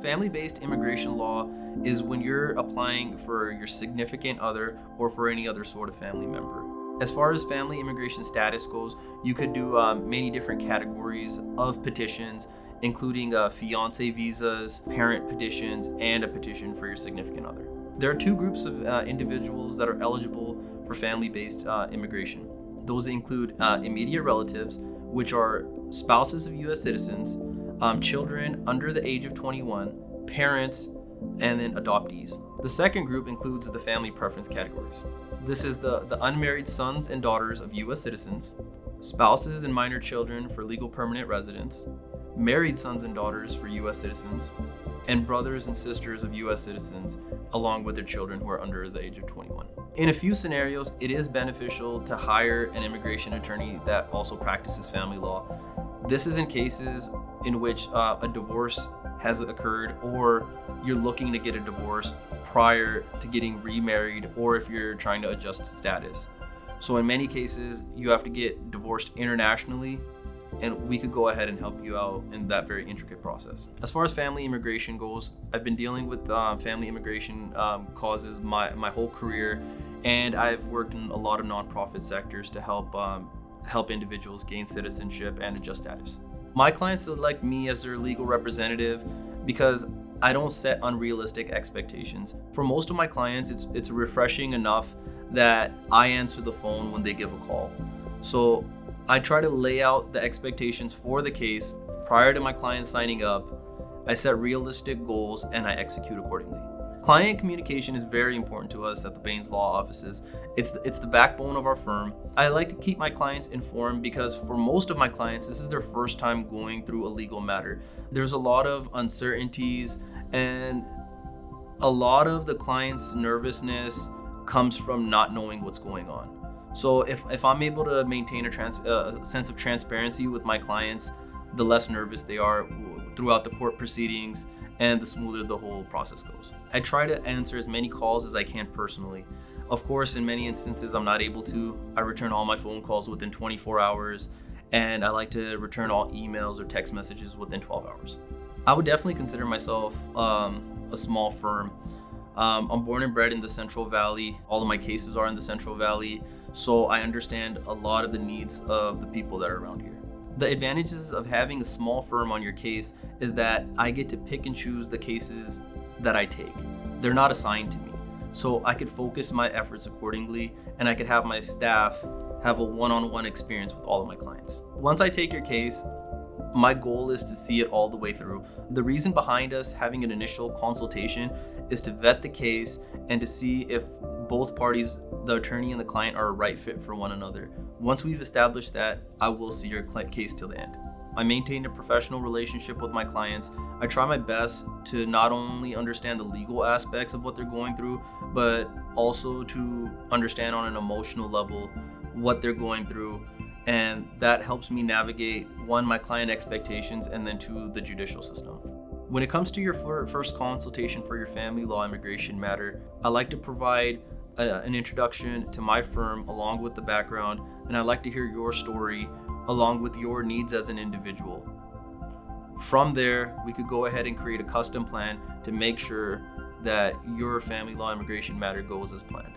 Family-based immigration law is when you're applying for your significant other or for any other sort of family member. As far as family immigration status goes, you could do many different categories of petitions, including fiancé visas, parent petitions, and a petition for your significant other. There are two groups of individuals that are eligible for family-based immigration. Those include immediate relatives, which are spouses of U.S. citizens, children under the age of 21, parents, and then adoptees. The second group includes the family preference categories. This is the unmarried sons and daughters of U.S. citizens, spouses and minor children for legal permanent residents, married sons and daughters for U.S. citizens, and brothers and sisters of U.S. citizens, along with their children who are under the age of 21. In a few scenarios, it is beneficial to hire an immigration attorney that also practices family law. This is in cases in which a divorce has occurred, or you're looking to get a divorce prior to getting remarried, or if you're trying to adjust status. So in many cases, you have to get divorced internationally, and we could go ahead and help you out in that very intricate process. As far as family immigration goes, I've been dealing with family immigration causes my whole career, and I've worked in a lot of nonprofit sectors to help individuals gain citizenship and adjust status. My clients select me as their legal representative because I don't set unrealistic expectations. For most of my clients, it's refreshing enough that I answer the phone when they give a call. So I try to lay out the expectations for the case prior to my client signing up. I set realistic goals and I execute accordingly. Client communication is very important to us at the Bains Law offices. It's the backbone of our firm. I like to keep my clients informed because for most of my clients, this is their first time going through a legal matter. There's a lot of uncertainties, and a lot of the client's nervousness comes from not knowing what's going on. So if I'm able to maintain a sense of transparency with my clients, the less nervous they are throughout the court proceedings, and the smoother the whole process goes. I try to answer as many calls as I can personally. Of course, in many instances, I'm not able to. I return all my phone calls within 24 hours, and I like to return all emails or text messages within 12 hours. I would definitely consider myself a small firm. I'm born and bred in the Central Valley. All of my cases are in the Central Valley, so I understand a lot of the needs of the people that are around here. The advantages of having a small firm on your case is that I get to pick and choose the cases that I take. They're not assigned to me. So I could focus my efforts accordingly, and I could have my staff have a one-on-one experience with all of my clients. Once I take your case, my goal is to see it all the way through. The reason behind us having an initial consultation is to vet the case and to see if both parties, the attorney and the client, are a right fit for one another. Once we've established that, I will see your case till the end. I maintain a professional relationship with my clients. I try my best to not only understand the legal aspects of what they're going through, but also to understand on an emotional level what they're going through. And that helps me navigate, one, my client expectations, and then two, the judicial system. When it comes to your first consultation for your family law immigration matter, I like to provide an introduction to my firm along with the background, and I'd like to hear your story along with your needs as an individual. From there, we could go ahead and create a custom plan to make sure that your family law immigration matter goes as planned.